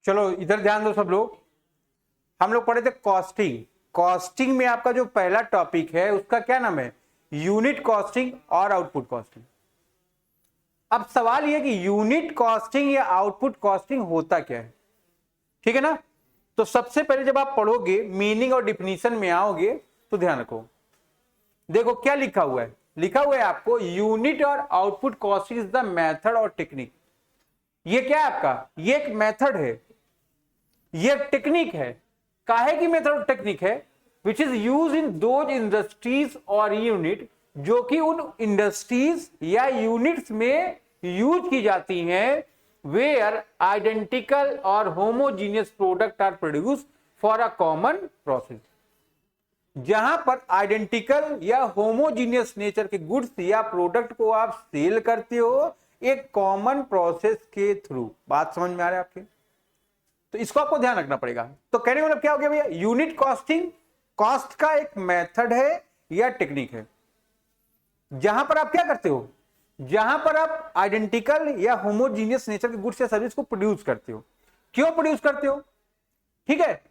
चलो इधर ध्यान दो सब लोग। हम लोग पढ़े थे कॉस्टिंग। कॉस्टिंग में आपका जो पहला टॉपिक है उसका क्या नाम है? यूनिट कॉस्टिंग और आउटपुट कॉस्टिंग। अब सवाल यह कि यूनिट कॉस्टिंग या आउटपुट कॉस्टिंग होता क्या है, ठीक है ना? तो सबसे पहले जब आप पढ़ोगे, मीनिंग और डिफिनीशन में आओगे तो ध्यान रखो। देखो क्या लिखा हुआ है, लिखा हुआ है आपको यूनिट और output costing is the method और टेक्निक। ये क्या है आपका? ये एक मेथड है, ये टेक्निक है। काहे की मेथड और टेक्निक है? Which is use in those industries और यूनिट, जो कि उन इंडस्ट्रीज या यूनिट्स में यूज की जाती हैं वेयर आइडेंटिकल और homogeneous product are produce for a common process. जहां पर आइडेंटिकल या होमोजीनियस नेचर के गुड्स या प्रोडक्ट को आप सेल करते हो एक कॉमन प्रोसेस के थ्रू। बात समझ में आ रहा है आपके? तो इसको आपको ध्यान रखना पड़ेगा। तो कहने का मतलब क्या हो गया भैया? यूनिट कॉस्टिंग कॉस्ट का एक मेथड है या टेक्निक है, जहां पर आप क्या करते हो, जहां पर आप आइडेंटिकल या होमोजीनियस नेचर के गुड्स या सर्विस को प्रोड्यूस करते हो। क्यों प्रोड्यूस करते हो? ठीक है,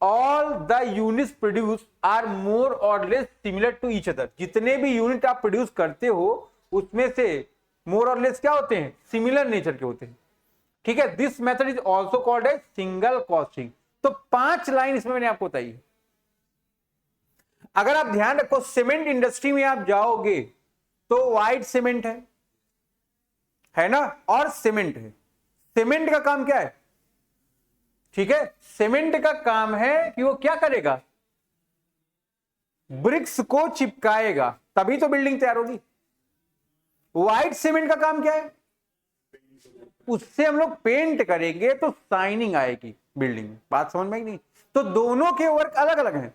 all the units produce are more और less similar to each other. जितने भी यूनिट आप प्रोड्यूस करते हो उसमें से मोर और लेस क्या होते हैं? सिमिलर नेचर के होते हैं। ठीक है, this method is also called as single costing. तो 5 लाइन इसमें मैंने आपको बताई। अगर आप ध्यान रखो, सीमेंट इंडस्ट्री में आप जाओगे तो व्हाइट सीमेंट है ना, और सीमेंट है। सीमेंट का काम क्या है? ठीक है, सीमेंट का काम है कि वो क्या करेगा? ब्रिक्स को चिपकाएगा, तभी तो बिल्डिंग तैयार होगी। व्हाइट सीमेंट का काम क्या है? उससे हम लोग पेंट करेंगे तो शाइनिंग आएगी बिल्डिंग में। बात समझ में नहीं? तो दोनों के वर्क अलग अलग हैं,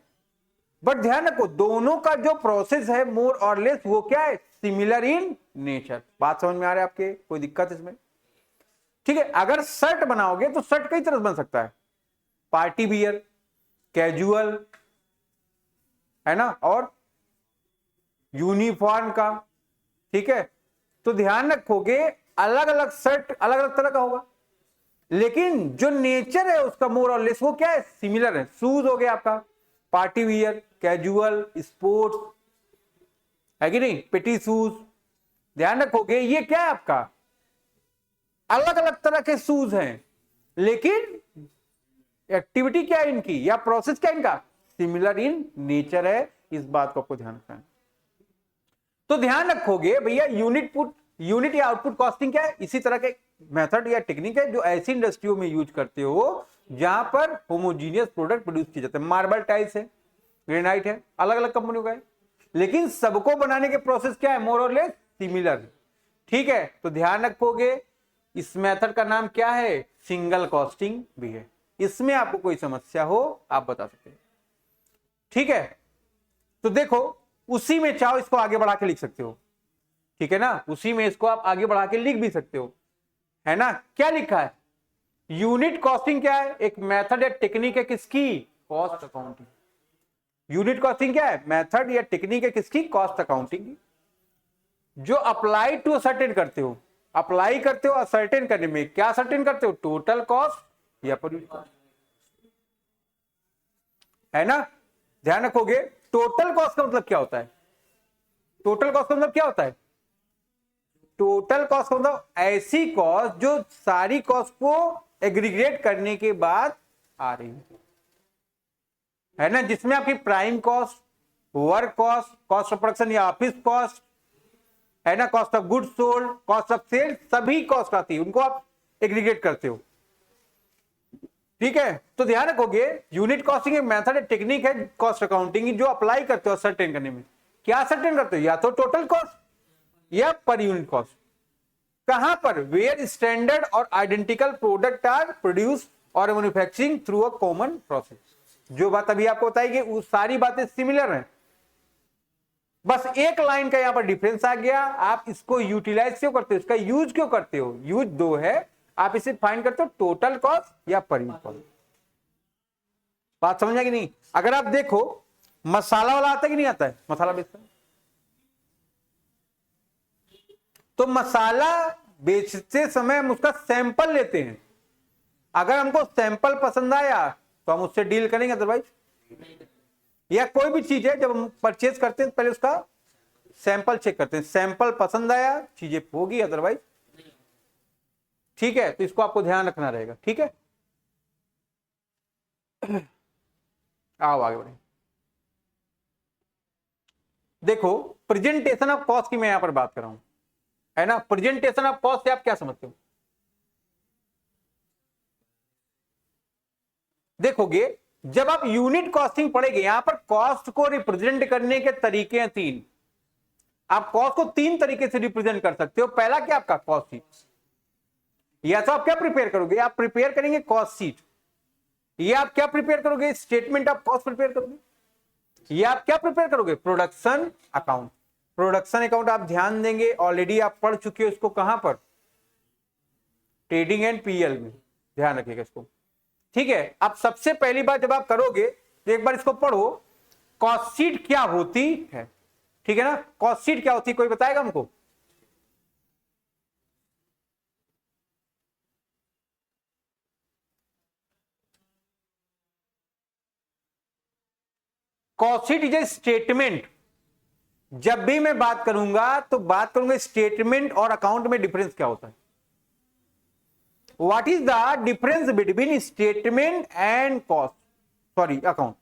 बट ध्यान रखो दोनों का जो प्रोसेस है मोर और लेस वो क्या है? Similar in nature. बात समझ में आ रहा है आपके? कोई दिक्कत इसमें? ठीक है, अगर शर्ट बनाओगे तो शर्ट कई तरह से बन सकता है, पार्टी वियर, कैजुअल, है ना, और यूनिफॉर्म का। ठीक है, तो ध्यान रखोगे अलग अलग शर्ट अलग अलग तरह का होगा, लेकिन जो नेचर है उसका मोर और लेस वो क्या है? सिमिलर है। शूज हो गया आपका पार्टी वियर, कैजुअल, स्पोर्ट्स, है कि नहीं, पेटी शूज। ध्यान रखोगे ये क्या है आपका? अलग अलग तरह के शूज हैं, लेकिन एक्टिविटी क्या है इनकी या प्रोसेस क्या है इनका? सिमिलर इन नेचर है। इस बात को आपको ध्यान रखना है। तो ध्यान रखोगे भैया यूनिट या आउटपुट कॉस्टिंग क्या है? इसी तरह के मेथड या टेक्निक है जो ऐसी इंडस्ट्रियों में यूज करते हो जहां पर होमोजीनियस प्रोडक्ट प्रोड्यूस किए जाते हैं। मार्बल टाइल्स है, ग्रेनाइट है, अलग अलग कंपनियों का है, लेकिन सबको बनाने के प्रोसेस क्या है? मोर और लेस सिमिलर। ठीक है, तो ध्यान रखोगे इस मेथड का नाम क्या है? सिंगल कॉस्टिंग भी है। इसमें आपको कोई समस्या हो आप बता सकते हैं। ठीक है, तो देखो उसी में चाहो इसको आगे बढ़ा के लिख सकते हो, ठीक है ना, उसी में इसको आप आगे बढ़ा के लिख भी सकते हो, है ना। क्या लिखा है? यूनिट कॉस्टिंग क्या है? एक मेथड या टेक्निक है किसकी? Cost accounting. यूनिट कॉस्टिंग क्या है? मेथड या टेक्निक है किसकी? कॉस्ट अकाउंटिंग की, जो अप्लाई टू सर्टेन करते हो। अप्लाई करते हो असर्टेन करने में, क्या सर्टेन करते हो? टोटल कॉस्ट या प्रोड्यूस कॉस्ट, है ना। ध्यान रखोगे टोटल कॉस्ट का मतलब क्या होता है? टोटल कॉस्ट का मतलब क्या होता है? टोटल कॉस्ट का मतलब ऐसी कॉस्ट जो सारी कॉस्ट को एग्रीगेट करने के बाद आ रही है ना, जिसमें आपकी prime cost, work cost, cost of production या ऑफिस कॉस्ट, है ना, cost of goods sold, cost of sale, सभी कॉस्ट आती है, उनको आप एग्रीगेट करते हो। ठीक है, तो ध्यान रखोगे यूनिट कॉस्टिंग एक मेथड है, टेक्निक है कॉस्ट अकाउंटिंग की, जो अप्लाई करते हो सर्टेन करने में। क्या सर्टेन करते हो? या तो टोटल कॉस्ट या पर यूनिट कॉस्ट। कहां पर? वेयर स्टैंडर्ड और आइडेंटिकल प्रोडक्ट आर प्रोड्यूस और manufacturing through a common process. जो बात अभी आपको बताई कि वो सारी बातें सिमिलर हैं, बस एक लाइन का यहां पर डिफरेंस आ गया। आप इसको यूटिलाइज क्यों करते हो? इसका यूज क्यों करते हो? यूज दो है, आप इसे फाइंड करते हो टोटल कॉस्ट या पर यूनिट कॉस्ट। बात समझ में कि नहीं? अगर आप देखो मसाला वाला आता है कि नहीं आता है? मसाला बेचता है, तो मसाला बेचते समय हम उसका सैंपल लेते हैं, अगर हमको सैंपल पसंद आया तो हम उससे डील करेंगे, अदरवाइज, या कोई भी चीज है जब हम परचेज करते हैं पहले उसका सैंपल चेक करते हैं, सैंपल पसंद आया चीजें होगी, अदरवाइज, ठीक है। तो इसको आपको ध्यान रखना रहेगा, ठीक है। आओ आगे बढ़े। देखो, प्रेजेंटेशन ऑफ कॉस्ट की मैं यहां पर बात कर रहा हूं, है ना। प्रेजेंटेशन ऑफ कॉस्ट से आप क्या समझते हो? देखोगे, जब आप यूनिट कॉस्टिंग पढ़ेंगे, यहां पर कॉस्ट को रिप्रेजेंट करने के तरीके हैं 3। आप कॉस्ट को 3 तरीके से रिप्रेजेंट कर सकते हो। पहला क्या, आपका कॉस्ट शीट, या तो आप क्या प्रिपेयर करोगे, आप प्रिपेयर करेंगे कॉस्ट शीट, या आप क्या प्रिपेयर करोगे, स्टेटमेंट ऑफ कॉस्ट प्रिपेयर करोगे, या आप क्या प्रिपेयर करोगे, प्रोडक्शन अकाउंट। प्रोडक्शन अकाउंट आप ध्यान देंगे, ऑलरेडी आप पढ़ चुके हो इसको, कहां पर, ट्रेडिंग एंड पीएल में, ध्यान रखिएगा इसको, ठीक है। अब सबसे पहली बार जब आप करोगे तो एक बार इसको पढ़ो, कॉस्ट शीट क्या होती है, ठीक है ना। कॉस्ट शीट क्या होती है, कोई बताएगा हमको? Cost sheet is a statement. जब भी मैं बात करूंगा तो बात करूंगा स्टेटमेंट और अकाउंट में डिफरेंस क्या होता है। What is the difference between statement and cost, sorry, account.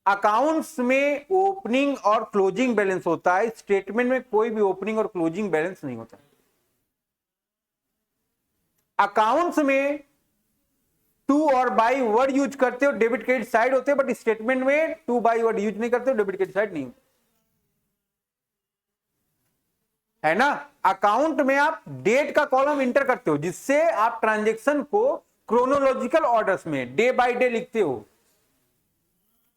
Accounts में ओपनिंग और क्लोजिंग बैलेंस होता है, स्टेटमेंट में कोई भी ओपनिंग और क्लोजिंग बैलेंस नहीं होता। अकाउंट्स में टू और बाई वर्ड यूज करते हो, डेबिट क्रेडिट साइड होते हैं, बट स्टेटमेंट में टू बाई वर्ड यूज नहीं करते हो, डेबिट क्रेडिट साइड नहीं, है ना। अकाउंट में आप डेट का कॉलम इंटर करते हो, जिससे आप ट्रांजैक्शन को क्रोनोलॉजिकल ऑर्डर्स में डे बाय डे लिखते हो,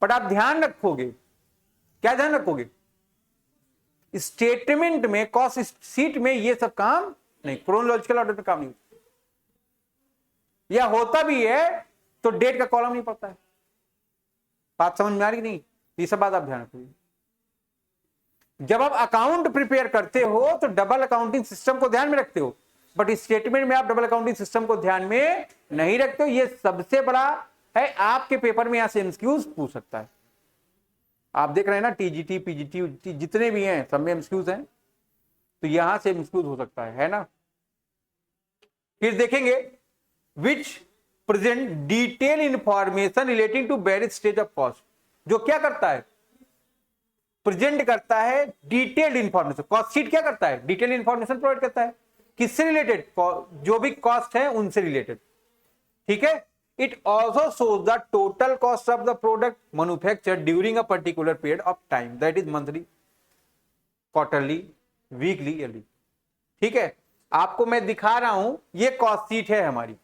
बट आप ध्यान रखोगे, क्या ध्यान रखोगे, स्टेटमेंट में, कॉस्ट शीट में ये सब काम नहीं, क्रोनोलॉजिकल ऑर्डर में काम नहीं, या होता भी है तो डेट का कॉलम नहीं पड़ता है। बात समझ में आ रही नहीं? ये सब बात आप ध्यान रखिए। जब आप अकाउंट प्रिपेयर करते हो तो डबल अकाउंटिंग सिस्टम को ध्यान में रखते हो, बट स्टेटमेंट में आप डबल अकाउंटिंग सिस्टम को ध्यान में नहीं रखते हो। ये सबसे बड़ा है, आपके पेपर में यहां से एमसीक्यूज पूछ सकता है। आप देख रहे हैं ना, टीजीटी, पीजीटी, जितने भी हैं सब में एमसीक्यूज हैं, तो यहां से एमसीक्यूज हो सकता है ना। फिर देखेंगे which present detail information relating to various stage of cost, जो क्या करता है, प्रेजेंट करता है डिटेल्ड इंफॉर्मेशन। कॉस्ट शीट क्या करता है, डिटेल इंफॉर्मेशन प्रोवाइड करता है, किससे रिलेटेड, जो भी कॉस्ट है उनसे रिलेटेड, ठीक है। It also shows the total cost of the product manufactured during a particular period of time, that is monthly, quarterly, weekly, yearly, ठीक है। आपको मैं दिखा रहा हूं, ये कॉस्ट शीट है हमारी,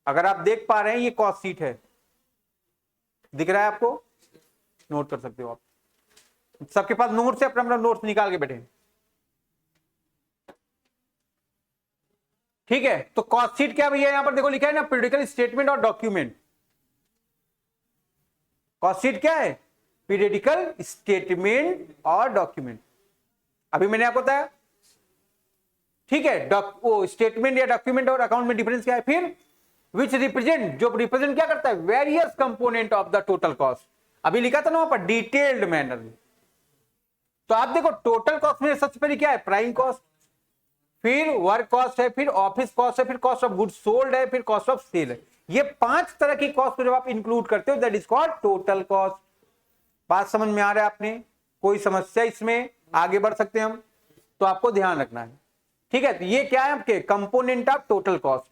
अगर आप देख पा रहे हैं ये कॉस्ट शीट है, दिख रहा है आपको, नोट कर सकते हो आप, सबके पास नोट से अपना अपना नोट्स निकाल के बैठे, ठीक है। तो कॉस्ट शीट क्या भैया, यहां पर देखो लिखा है ना, पीरियडिकल स्टेटमेंट और डॉक्यूमेंट। कॉस्ट शीट क्या है, पीरियडिकल स्टेटमेंट और डॉक्यूमेंट, अभी मैंने आपको बताया, ठीक है। वो स्टेटमेंट या डॉक्यूमेंट और अकाउंट में डिफरेंस क्या है। फिर विच रिप्रेजेंट, जो रिप्रेजेंट क्या करता है, various component of the total cost, अभी लिखा था ना वहां पर डिटेल्ड मैनर में। तो आप देखो टोटल कॉस्ट में सबसे पहले क्या है, प्राइम कॉस्ट, फिर वर्क कॉस्ट है, फिर ऑफिस कॉस्ट है, फिर कॉस्ट ऑफ गुड्स सोल्ड है, फिर कॉस्ट ऑफ सेल है। ये 5 तरह की कॉस्ट को जब आप इंक्लूड करते हो, that is called total cost. बात समझ में आ रहा है आपने, कोई समस्या इसमें, आगे बढ़ सकते हैं हम, तो आपको ध्यान रखना है, ठीक है। तो ये क्या है आपके component of total cost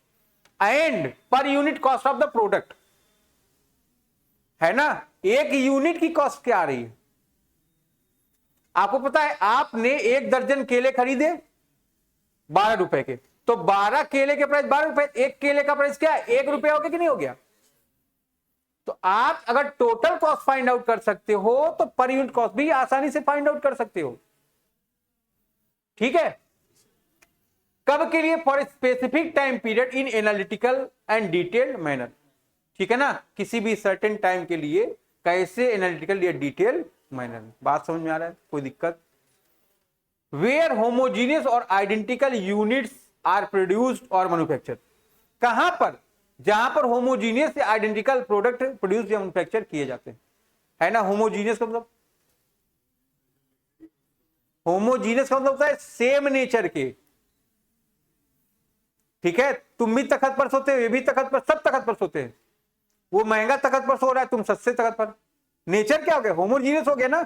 and per unit cost of the product, है ना। एक यूनिट की कॉस्ट क्या आ रही है, आपको पता है, आपने 1 दर्जन केले खरीदे 12 रुपए के, तो 12 केले के प्राइस 12 रुपए, एक केले का प्राइस क्या है, 1 रुपया हो गया कि नहीं हो गया। तो आप अगर टोटल कॉस्ट फाइंड आउट कर सकते हो तो पर यूनिट कॉस्ट भी आसानी से फाइंड आउट कर सकते हो, ठीक है। कब के लिए, for specific time period in analytical and detailed manner, ठीक है ना, किसी भी सर्टेन टाइम के लिए कैसे एनालिटिकल या डिटेल मैनर। बात समझ में आ रहा है, कोई दिक्कत। वेयर होमोजीनियस और आइडेंटिकल यूनिट्स आर प्रोड्यूस्ड और मैन्युफैक्चर्ड, कहां पर? जहां पर होमोजीनियस या आइडेंटिकल प्रोडक्ट प्रोड्यूस या मैन्युफैक्चर किए जाते हैं, है ना। होमोजीनियस का मतलब, होमोजीनियस का मतलब होता है सेम नेचर के, ठीक है। तुम भी तखत पर सोते हो, ये भी तखत पर, सब तखत पर सोते हैं। वो महंगा तखत पर सो रहा है, तुम सस्ते तखत पर। नेचर क्या हो गया? होमोजीनियस हो गया ना।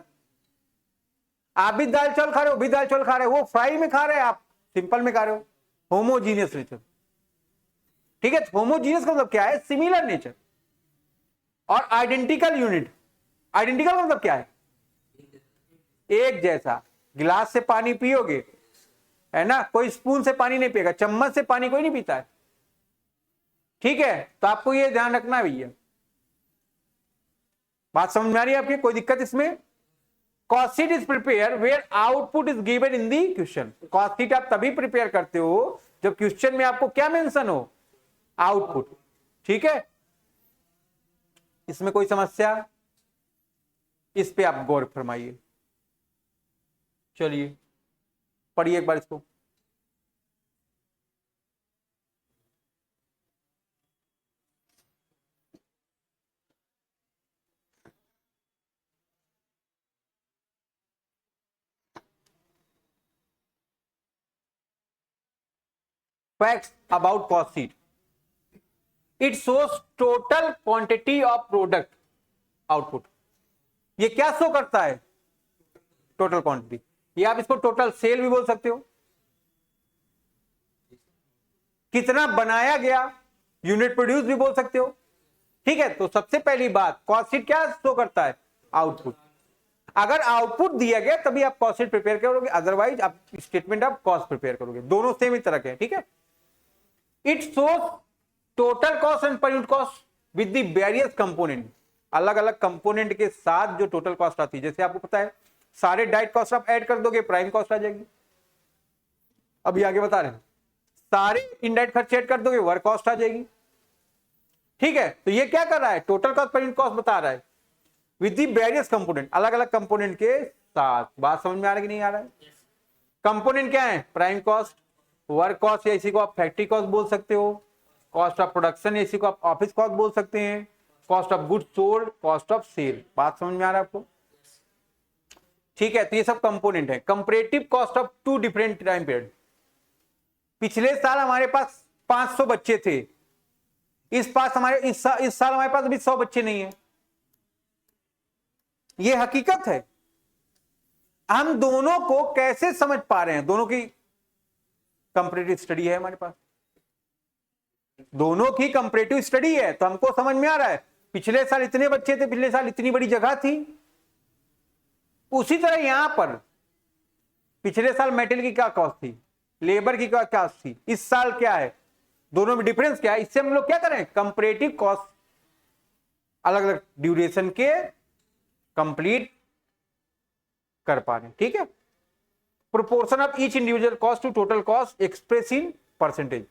आप भी दाल चावल खा रहे हो, भी दाल चावल खा रहे हो, वो फ्राई में खा रहे हैं, आप सिंपल में खा रहे हो। होमोजीनियस नेचर, ठीक है। होमोजीनियस का मतलब क्या है? Similar nature. और आइडेंटिकल यूनिट, आइडेंटिकल का मतलब क्या है? एक जैसा। गिलास से पानी पियोगे, है ना, कोई स्पून से पानी नहीं पिएगा, चम्मच से पानी कोई नहीं पीता है, ठीक है। तो आपको ये ध्यान रखना है भैया। बात समझ में आ रही है आपकी? कोई दिक्कत इसमें? Cost sheet is prepare where output is given in the question. Cost sheet आप तभी प्रिपेयर करते हो जब क्वेश्चन में आपको क्या मेंशन हो? आउटपुट, ठीक है। इसमें कोई समस्या? इस पे आप गौर फरमाइए। चलिए पढ़िए एक बार इसको। Facts about cost sheet, it shows total quantity of product output. ये क्या शो करता है? Total quantity. ये आप इसको टोटल सेल भी बोल सकते हो, कितना बनाया गया, यूनिट प्रोड्यूस भी बोल सकते हो, ठीक है। तो सबसे पहली बात, कॉस्ट शीट क्या शो करता है? आउटपुट। अगर आउटपुट दिया गया तभी आप कॉस्ट शीट प्रिपेयर करोगे, अदरवाइज आप स्टेटमेंट ऑफ कॉस्ट प्रिपेयर करोगे। दोनों सेम ही तरह के हैं, ठीक है। It shows total cost and per unit cost with the various component. अलग अलग कंपोनेंट के साथ जो टोटल कॉस्ट आती है, जैसे आपको पता है सारे डायरेक्ट कॉस्ट आप ऐड कर दोगे, प्राइम कॉस्ट आ जाएगी। अभी आगे बता रहे हैं, सारे इनडायरेक्ट खर्च ऐड कर दोगे, वर्क कॉस्ट आ जाएगी, ठीक है। तो ये क्या कर रहा है? Total cost per unit cost बता रहा है विद दी वेरियस कंपोनेंट, अलग अलग कंपोनेंट के साथ। बात समझ में आ रहा है कि नहीं आ रहा है? कंपोनेंट क्या है? प्राइम कॉस्ट, वर्क कॉस्ट, या इसी को आप फैक्ट्री कॉस्ट बोल सकते हो, कॉस्ट ऑफ प्रोडक्शन, इसी को आप ऑफिस कॉस्ट बोल सकते हैं, cost of goods sold, cost of sale. बात समझ में आ रहा है आपको? ठीक है। तो ये सब कंपोनेंट है। Comparative cost of two different time period. पिछले साल हमारे पास 500 बच्चे थे, इस साल हमारे पास अभी 100 बच्चे नहीं है। ये हकीकत है। हम दोनों को कैसे समझ पा रहे हैं? दोनों की कंपैरेटिव स्टडी है हमारे पास, दोनों की कंपैरेटिव स्टडी है, तो हमको समझ में आ रहा है पिछले साल इतने बच्चे थे, पिछले साल इतनी बड़ी जगह थी। उसी तरह यहां पर पिछले साल मेटेरियल की क्या कॉस्ट थी, लेबर की क्या कॉस्ट थी, इस साल क्या है, दोनों में डिफरेंस क्या है। इससे हम लोग क्या करें? कंपैरेटिव कॉस्ट अलग अलग ड्यूरेशन के कंप्लीट कर पा रहे हैं, ठीक है। Proportion of each individual cost to total cost express in percentage.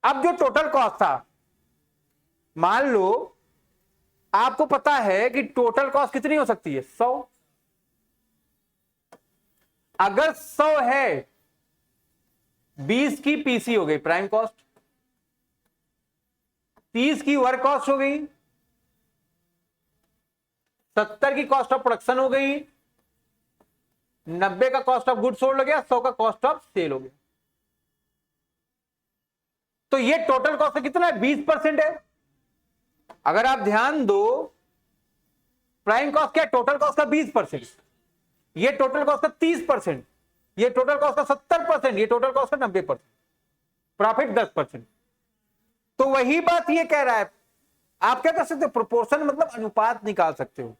अब जो टोटल कॉस्ट था, मान लो आपको पता है कि टोटल कॉस्ट कितनी हो सकती है? 100। अगर 100 है, 20 की पीसी हो गई प्राइम कॉस्ट, 30 की वर्क कॉस्ट हो गई, 70 की कॉस्ट ऑफ प्रोडक्शन हो गई, 90 का कॉस्ट ऑफ गुड सोल्ड हो गया, 100 का कॉस्ट ऑफ सेल हो गया। तो ये टोटल कॉस्ट कितना है? 20% है। अगर आप ध्यान दो, प्राइम कॉस्ट क्या? टोटल कॉस्ट का 20%, ये टोटल कॉस्ट का 30%, ये टोटल कॉस्ट का 70%, ये टोटल कॉस्ट का 90%, प्रॉफिट 10%। तो वही बात ये कह रहा है, आप क्या कर सकते हो? प्रोपोर्शन मतलब अनुपात निकाल सकते हो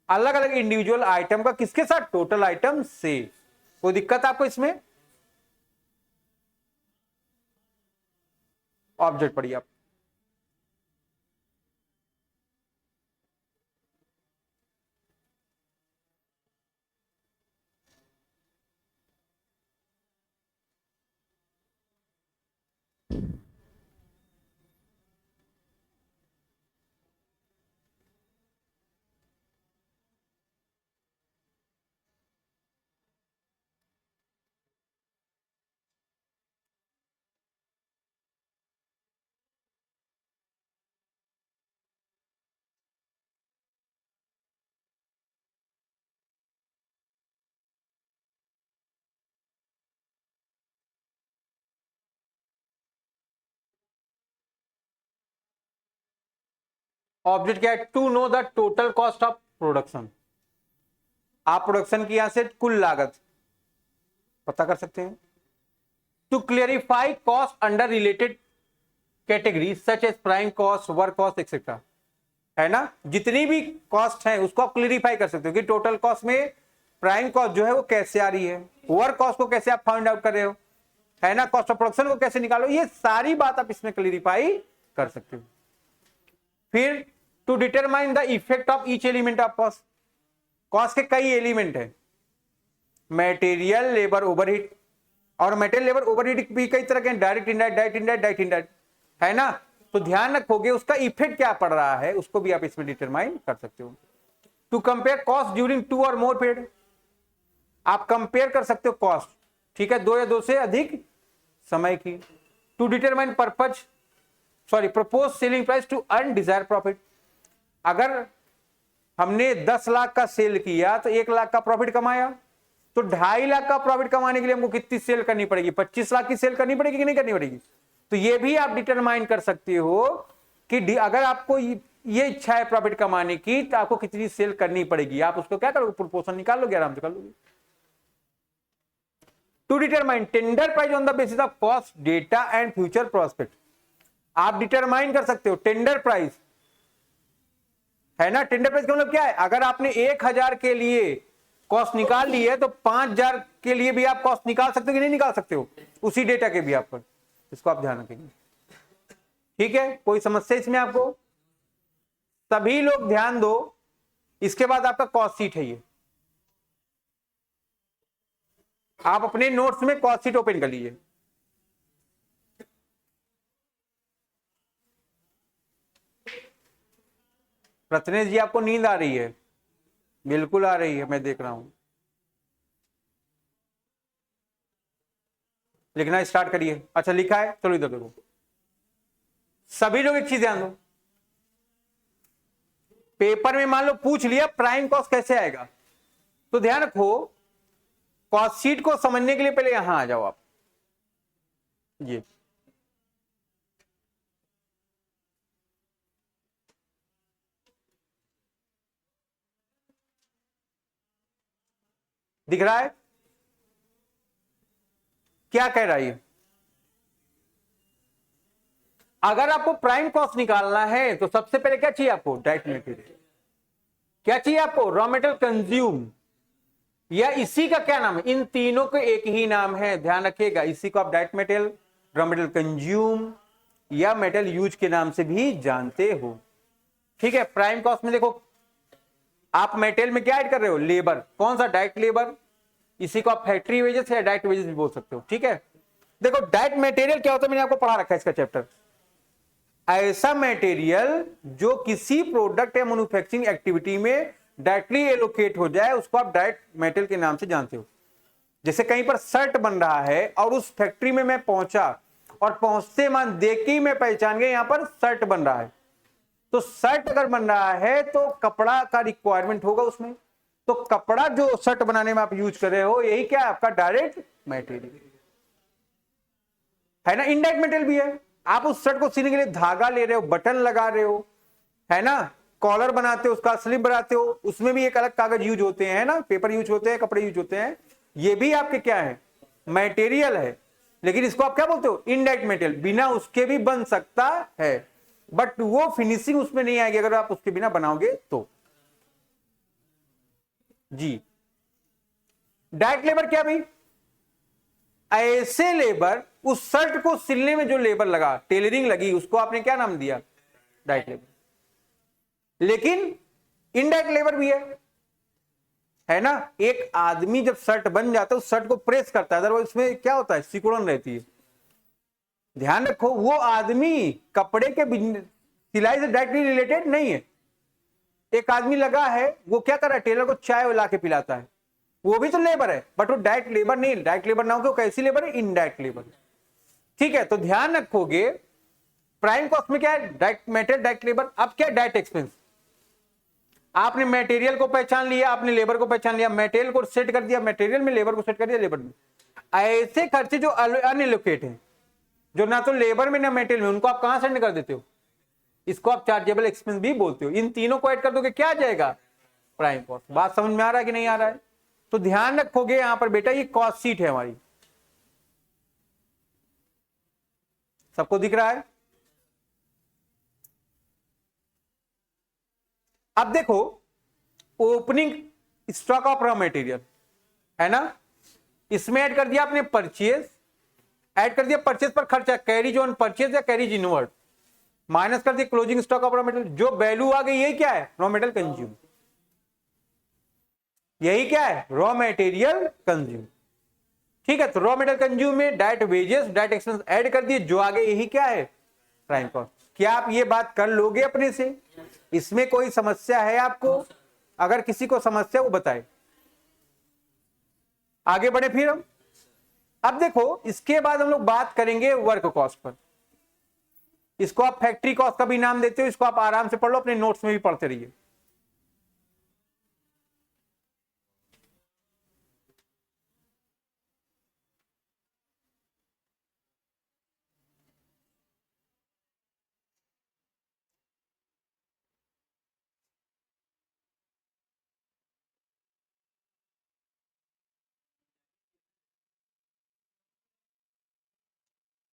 अलग अलग इंडिविजुअल आइटम का, किसके साथ? टोटल आइटम से। कोई दिक्कत आपको इसमें? ऑब्जेक्ट पढ़िए आप। ऑब्जेक्ट क्या है? To know the total cost of production. आप प्रोडक्शन की यहां से कुल लागत पता कर सकते हैं। To clarify cost under related category such as prime cost, work cost etcetera, है ना, जितनी भी कॉस्ट है उसको आप क्लियरिफाई कर सकते हो कि टोटल कॉस्ट में प्राइम कॉस्ट जो है वो कैसे आ रही है, वर्क कॉस्ट को कैसे आप फाइंड आउट कर रहे हो, है ना, कॉस्ट ऑफ प्रोडक्शन को कैसे निकालो, ये सारी बात आप इसमें क्लियरिफाई कर सकते हो। फिर to determine the effect of each element of cost. Cost के कई एलिमेंट है, मटेरियल, लेबर, ओवरहेड, और मटेरियल लेबर ओवरहेड भी कई तरह के, direct indirect, direct indirect, direct indirect, है ना। तो ध्यान रखोगे उसका इफेक्ट क्या पड़ रहा है, उसको भी आप इसमें डिटरमाइन कर सकते हो। टू कंपेयर कॉस्ट ड्यूरिंग 2 और मोर पीरियड, आप कंपेयर कर सकते हो कॉस्ट, ठीक है, 2 या 2 से अधिक समय की। To determine propose selling price to earn desire profit. अगर हमने 10 लाख का सेल किया तो 1 लाख का प्रॉफिट कमाया, तो 2.5 लाख का प्रॉफिट कमाने के लिए हमको कितनी सेल करनी पड़ेगी? 25 लाख की सेल करनी पड़ेगी कि नहीं करनी पड़ेगी? तो ये भी आप डिटरमाइन कर सकते हो कि अगर आपको ये इच्छा है प्रॉफिट कमाने की तो आपको कितनी सेल करनी पड़ेगी, आप उसको क्या करोगे? प्रोपोर्शन निकाल लोगे, आराम से कर लोगे। To determine tender price on the basis of cost data and future prospect, आप डिटरमाइन कर सकते हो टेंडर प्राइस, है ना। टेंडर प्राइस का मतलब क्या है? अगर आपने 1000 के लिए कॉस्ट निकाल ली है तो 5000 के लिए भी आप कॉस्ट निकाल सकते हो कि नहीं निकाल सकते हो, उसी डेटा के भी आप पर, इसको आप ध्यान रखेंगे, ठीक है। कोई समस्या इसमें आपको? सभी लोग ध्यान दो, इसके बाद आपका कॉस्ट शीट है, ये आप अपने नोट्स में कॉस्ट शीट ओपन कर लीजिए। प्रत्नेश जी आपको नींद आ रही है? बिल्कुल आ रही है, मैं देख रहा हूं। लिखना स्टार्ट करिए। अच्छा लिखा है, चलो इधर देखो। सभी लोग एक चीज ध्यान दो, पेपर में मान लो पूछ लिया प्राइम कॉस्ट कैसे आएगा, तो ध्यान रखो कॉस्ट शीट को समझने के लिए पहले यहां आ जाओ आप, ये दिख रहा है क्या कह रहा है? अगर आपको प्राइम कॉस्ट निकालना है तो सबसे पहले क्या चाहिए आपको? Direct material. क्या चाहिए आपको? रॉ मटेरियल कंज्यूम, या इसी का क्या नाम है? इन तीनों के एक ही नाम है, ध्यान रखिएगा। इसी को आप direct material, raw material consume या मेटल यूज के नाम से भी जानते हो, ठीक है। प्राइम कॉस्ट में देखो आप मटेरियल में क्या ऐड कर रहे हो? लेबर। कौन सा? Direct labour. इसी को आप फैक्ट्री वेजेस या डायरेक्ट वेजेस भी बोल सकते हो, ठीक है। देखो डायरेक्ट मटेरियल क्या होता है, मैंने आपको पढ़ा रखा है इसका चैप्टर। ऐसा मटेरियल जो किसी प्रोडक्ट या मैन्युफैक्चरिंग एक्टिविटी में डायरेक्टली एलोकेट हो जाए, उसको आप डायरेक्ट मटेरियल के नाम से जानते हो। जैसे कहीं पर शर्ट बन रहा है और उस फैक्ट्री में मैं पहुंचा और पहुंचते मान देख के ही मैं पहचान गया यहां पर शर्ट बन रहा है, तो शर्ट अगर बन रहा है तो कपड़ा का रिक्वायरमेंट होगा उसमें, तो कपड़ा जो शर्ट बनाने में आप यूज कर रहे हो, यही क्या है? आपका डायरेक्ट मटेरियल, है ना। इनडायरेक्ट मटेरियल भी है, आप उस शर्ट को सीने के लिए धागा ले रहे हो, बटन लगा रहे हो, है ना, कॉलर बनाते हो, उसका स्लीव बनाते हो, उसमें भी एक अलग कागज यूज होते हैं, ना, पेपर यूज होते हैं, कपड़े यूज होते हैं, ये भी आपके क्या है? मटेरियल है। लेकिन इसको आप क्या बोलते हो? Indirect material. बिना उसके भी बन सकता है, बट वो फिनिशिंग उसमें नहीं आएगी अगर आप उसके बिना बनाओगे तो। जी डायरेक्ट लेबर क्या भाई? ऐसे लेबर, उस शर्ट को सिलने में जो लेबर लगा, टेलरिंग लगी, उसको आपने क्या नाम दिया? Direct labour. लेकिन इनडायरेक्ट लेबर भी है ना। एक आदमी जब शर्ट बन जाता है उस शर्ट को प्रेस करता है, अदरवाइज उसमें क्या होता है? सिकुड़न रहती है। ध्यान रखो वो आदमी कपड़े के सिलाई से डायरेक्टली रिलेटेड नहीं है। एक आदमी लगा है, वो क्या कर रहा है? टेलर को चाय ला के पिलाता है, वो भी तो लेबर है, बट वो डायरेक्ट लेबर नहीं। डायरेक्ट लेबर ना हो, कैसी लेबर है? इनडायरेक्ट लेबर, ठीक है। तो ध्यान रखोगे प्राइम कॉस्ट में क्या है? Direct material, direct labour. अब क्या? Direct expense. आपने मटेरियल को पहचान लिया, आपने लेबर को पहचान लिया, मटेरियल को सेट कर दिया मटेरियल में, लेबर को सेट कर दिया लेबर में। ऐसे खर्चे जो अनएलोकेट हैं, जो ना तो लेबर में ना मटेरियल में, उनको आप कहां सेंड कर देते हो? इसको आप चार्जेबल एक्सपेंस भी बोलते हो। इन तीनों को ऐड कर दोगे क्या आ जाएगा, प्राइम कॉस्ट। बात समझ में आ रहा है कि नहीं आ रहा है? तो ध्यान रखोगे यहां पर बेटा, ये कॉस्ट शीट है हमारी, सबको दिख रहा है? अब देखो, opening stock of raw material है ना, इसमें ऐड कर दिया आपने परचेज, ऐड कर दिया परचेज पर खर्चा, कैरीज ऑन परचेज या कैरीज इनवर्ड, माइनस कर दिया closing stock of raw material. जो वैल्यू आ गई यही क्या है, रॉ मटेरियल कंज्यूम, यही क्या है, रॉ मटेरियल कंज्यूम। ठीक है, तो रॉ मटेरियल कंज्यूम में direct wages direct expense add कर दिए, जो आगे यही क्या है, प्राइम कॉस्ट। क्या आप ये बात कर लोगे अपने से? इसमें कोई समस्या है आपको? अगर किसी को समस्या वो बताए, आगे बढ़े फिर हम। अब देखो, इसके बाद हम लोग बात करेंगे वर्क कॉस्ट पर। इसको आप फैक्ट्री कॉस्ट का भी नाम देते हो, इसको आप आराम से पढ़ लो, अपने नोट्स में भी पढ़ते रहिए।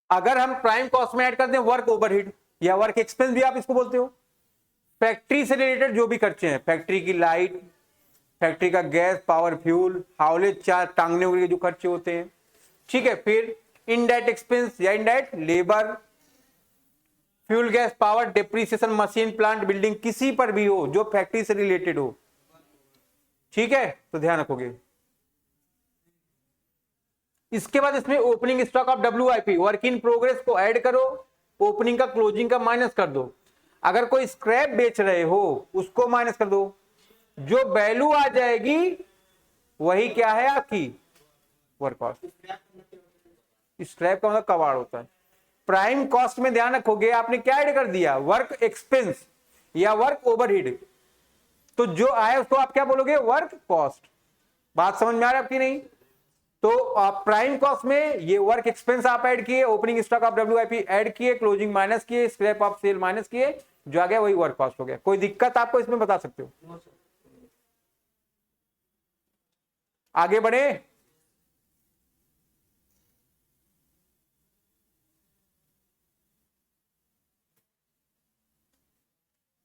अगर हम प्राइम कॉस्ट में ऐड कर दें वर्क ओवरहेड या वर्क एक्सपेंस भी आप इसको बोलते हो, फैक्ट्री से रिलेटेड जो भी खर्चे हैं, फैक्ट्री की लाइट, फैक्ट्री का गैस, पावर, फ्यूल, हाउलेज चार्ज, टांगने के जो खर्चे होते हैं। ठीक है, फिर इनडायरेक्ट एक्सपेंस या indirect labour, fuel, gas, power, depreciation, machine, plant, building, किसी पर भी हो जो फैक्ट्री से रिलेटेड हो। ठीक है, तो ध्यान रखोगे। इसके बाद इसमें opening stock of WIP, work in progress को ऐड करो, ओपनिंग का क्लोजिंग का माइनस कर दो। अगर कोई स्क्रैप बेच रहे हो उसको माइनस कर दो, जो वैल्यू आ जाएगी वही क्या है आपकी, वर्क कॉस्ट। स्क्रैप का मतलब कबाड़ होता है। प्राइम कॉस्ट में ध्यान रखोगे, आपने क्या ऐड कर दिया, वर्क एक्सपेंस या वर्क ओवरहेड, तो जो आए उसको आप क्या बोलोगे, वर्क कॉस्ट। बात समझ में आ रहा है आपकी नहीं? तो आप प्राइम कॉस्ट में ये वर्क एक्सपेंस आप ऐड किए, opening stock of WIP add किए, क्लोजिंग माइनस किए, स्क्रैप ऑफ सेल माइनस किए, जो आ गया वही वर्क कॉस्ट हो गया। कोई दिक्कत आपको इसमें बता सकते हो? आगे बढ़े।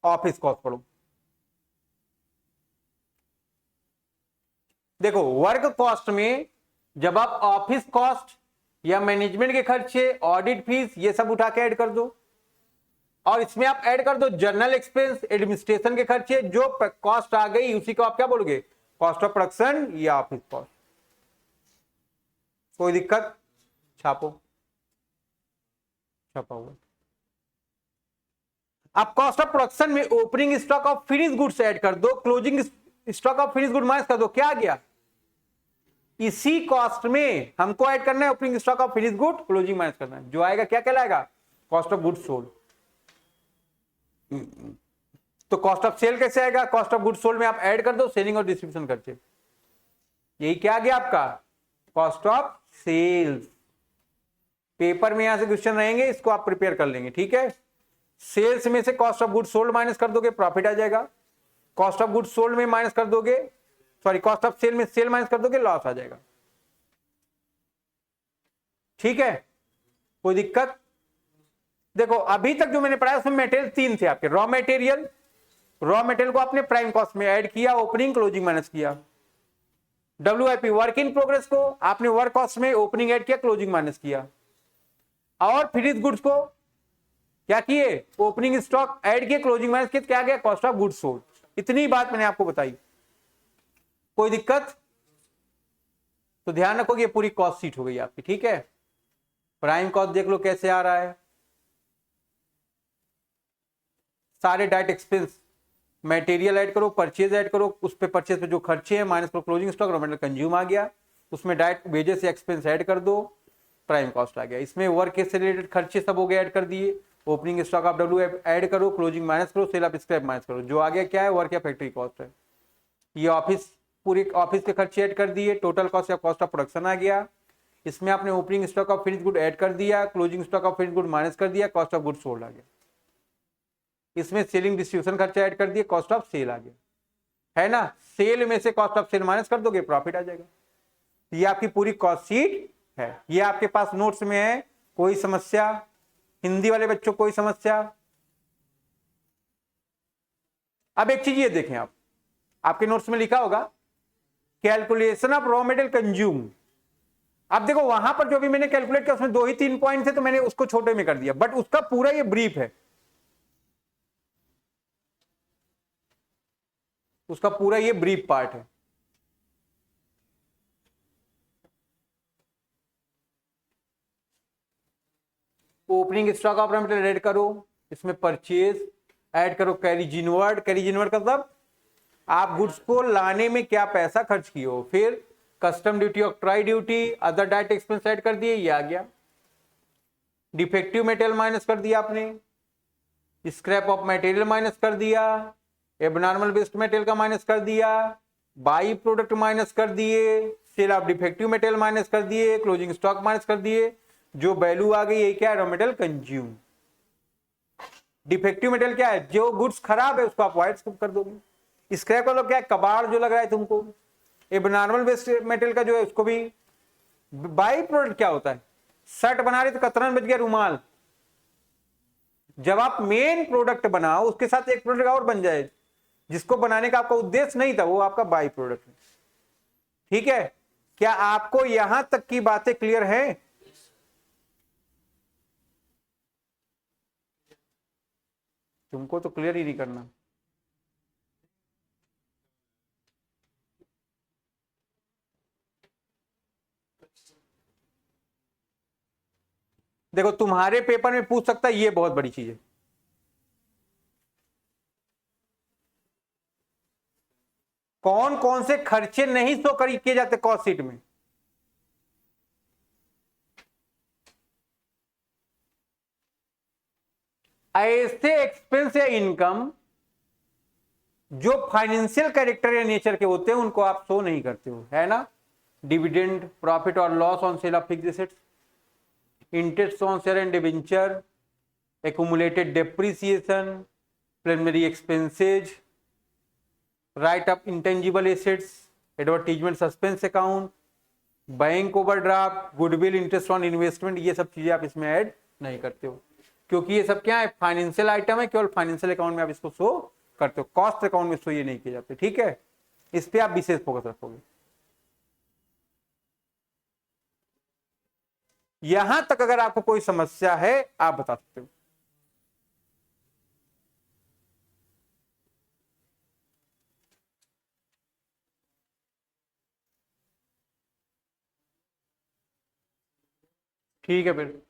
ऑफिस कॉस्ट पढ़ो। देखो, वर्क कॉस्ट में जब आप ऑफिस कॉस्ट या मैनेजमेंट के खर्चे, ऑडिट फीस, ये सब उठा के ऐड कर दो, और इसमें आप ऐड कर दो जर्नल एक्सपेंस, एडमिनिस्ट्रेशन के खर्चे, जो कॉस्ट आ गई उसी को आप क्या बोलोगे, कॉस्ट ऑफ प्रोडक्शन या ऑफिस कॉस्ट। कोई दिक्कत? छापो, छापा हुआ। आप कॉस्ट ऑफ प्रोडक्शन में opening stock of finish goods add कर दो, closing stock of finish good minus कर दो, क्या आ गया, इसी कॉस्ट में हमको ऐड करना है opening stock of finish good, closing minus करना है, जो आएगा क्या कहलाएगा, कॉस्ट ऑफ गुड्स सोल्ड। तो कॉस्ट ऑफ सेल कैसे आएगा, कॉस्ट ऑफ गुड्स सोल्ड में आप ऐड कर दो सेलिंग और डिस्ट्रीब्यूशन खर्चे, यही क्या आ गया आपका, कॉस्ट ऑफ सेल्स। पेपर में यहां से क्वेश्चन रहेंगे, इसको आप प्रिपेयर कर लेंगे। ठीक है, सेल्स में से cost of goods sold minus कर दोगे, प्रॉफिट आ जाएगा। कॉस्ट ऑफ गुड्स सोल्ड में माइनस कर दोगे, सॉरी कॉस्ट ऑफ सेल में सेल माइनस कर दोगे, लॉस आ जाएगा। ठीक है, कोई दिक्कत? देखो, अभी तक जो मैंने पढ़ाया उसमें मटेरियल 3 थे आपके, रॉ मटेरियल, रॉ मटेरियल को आपने प्राइम कॉस्ट में ऐड किया, ओपनिंग क्लोजिंग माइनस किया। WIP वर्क इन प्रोग्रेस को आपने वर्क कॉस्ट में ओपनिंग ऐड किया, क्लोजिंग माइनस किया। और फिनिश गुड्स को क्या किए, ओपनिंग स्टॉक ऐड किए, क्लोजिंग माइनस किए, क्या गया, कॉस्ट ऑफ गुड्स सोल्ड। इतनी बात मैंने आपको बताई। कोई दिक्कत? तो ध्यान रखो, ये पूरी कॉस्ट शीट हो गई आपकी। ठीक है, प्राइम कॉस्ट देख लो कैसे आ रहा है, सारे डायरेक्ट एक्सपेंस, मटेरियल ऐड करो, परचेज ऐड करो, उस पे परचेज पे जो खर्चे हैं माइनस करो, closing stock, raw material consume आ गया, उसमें डायरेक्ट वेजेस या एक्सपेंस ऐड कर दो, प्राइम कॉस्ट आ गया। इसमें वर्क से रिलेटेड खर्चे सब हो गए, ऐड कर दिए, opening stock of WIP add करो, क्लोजिंग माइनस करो, सेल ऑफ स्क्रैप माइनस करो, जो आ गया क्या है, वर्क या फैक्ट्री कॉस्ट है। ये ऑफिस, पूरे ऑफिस के खर्चे ऐड कर दिए, टोटल कॉस्ट या कॉस्ट ऑफ प्रोडक्शन आ गया। इसमें आपने opening stock of finish good add कर दिया, closing stock of finish good minus कर दिया, कॉस्ट ऑफ गुड सोल्ड आ गया। इसमें सेलिंग डिस्ट्रीब्यूशन खर्चा ऐड कर दिए, कॉस्ट ऑफ सेल आ गया, है ना। सेल में से कॉस्ट ऑफ सेल माइनस कर दोगे, प्रॉफिट आ जाएगा। ये आपकी पूरी कॉस्ट शीट है, ये आपके पास नोट्स में है। कोई समस्या? हिंदी वाले बच्चों कोई समस्या? अब एक चीज ये देखें, आप आपके नोट्स में लिखा होगा calculation of raw material consume. अब देखो वहां पर जो भी मैंने कैलकुलेट किया उसमें 2 ही 3 पॉइंट थे, तो मैंने उसको छोटे में कर दिया, बट उसका पूरा ये ब्रीफ है, उसका पूरा ये ब्रीफ पार्ट है। Opening stock of raw material add करो, इसमें परचेज ऐड करो, कैरीज इनवर्ड। कैरीज इनवर्ड का मतलब आप गुड्स को लाने में क्या पैसा खर्च किए हो, फिर custom duty, octroi duty, other direct expense add कर दिए, ये आ गया। डिफेक्टिव मटेरियल माइनस कर दिया आपने, स्क्रैप ऑफ मटेरियल माइनस कर दिया, एबनॉर्मल वेस्ट मटेरियल का माइनस कर दिया, बाई प्रोडक्ट माइनस कर दिए, sale of defective material minus कर दिए, क्लोजिंग स्टॉक माइनस कर दिए। जो वैल्यू आ गई ये क्या है, raw material consume. Defective material क्या है, जो गुड्स खराब है उसको आप वाइट कर दोगे। स्क्रैप का क्या है, कबाड़ जो लग रहा है तुमको। एबनॉर्मल वेस्ट मटेरियल का जो है उसको भी। बाई प्रोडक्ट क्या होता है, शर्ट बना रहे तो कतरन बच गया रुमाल। जब आप मेन प्रोडक्ट बनाओ उसके साथ एक प्रोडक्ट और बन जाए जिसको बनाने का आपका उद्देश्य नहीं था, वो आपका बाई प्रोडक्ट है। ठीक है, क्या आपको यहां तक की बातें क्लियर है? तुमको तो क्लियर ही नहीं करना। देखो तुम्हारे पेपर में पूछ सकता है, ये बहुत बड़ी चीज है। कौन कौन से खर्चे नहीं शो किए जाते कॉस्ट शीट में? ऐसे एक्सपेंस या इनकम जो फाइनेंशियल कैरेक्टर या नेचर के होते हैं उनको आप शो नहीं करते हो, है ना। डिविडेंड, प्रॉफिट और loss on sale of fixed assets, interest on share and debenture, accumulated depreciation, preliminary expenses, right of intangible assets, advertisement suspense account, bank overdraft, goodwill, interest on investment, ये सब चीजें आप इसमें ऐड नहीं करते हो, क्योंकि ये सब क्या है, फाइनेंशियल आइटम है। केवल फाइनेंशियल अकाउंट में आप इसको शो करते हो, कॉस्ट अकाउंट में शो ये नहीं किए जाते। ठीक है, इस पे आप विशेष फोकस रखोगे। यहां तक अगर आपको कोई समस्या है आप बता सकते हो। ठीक है फिर।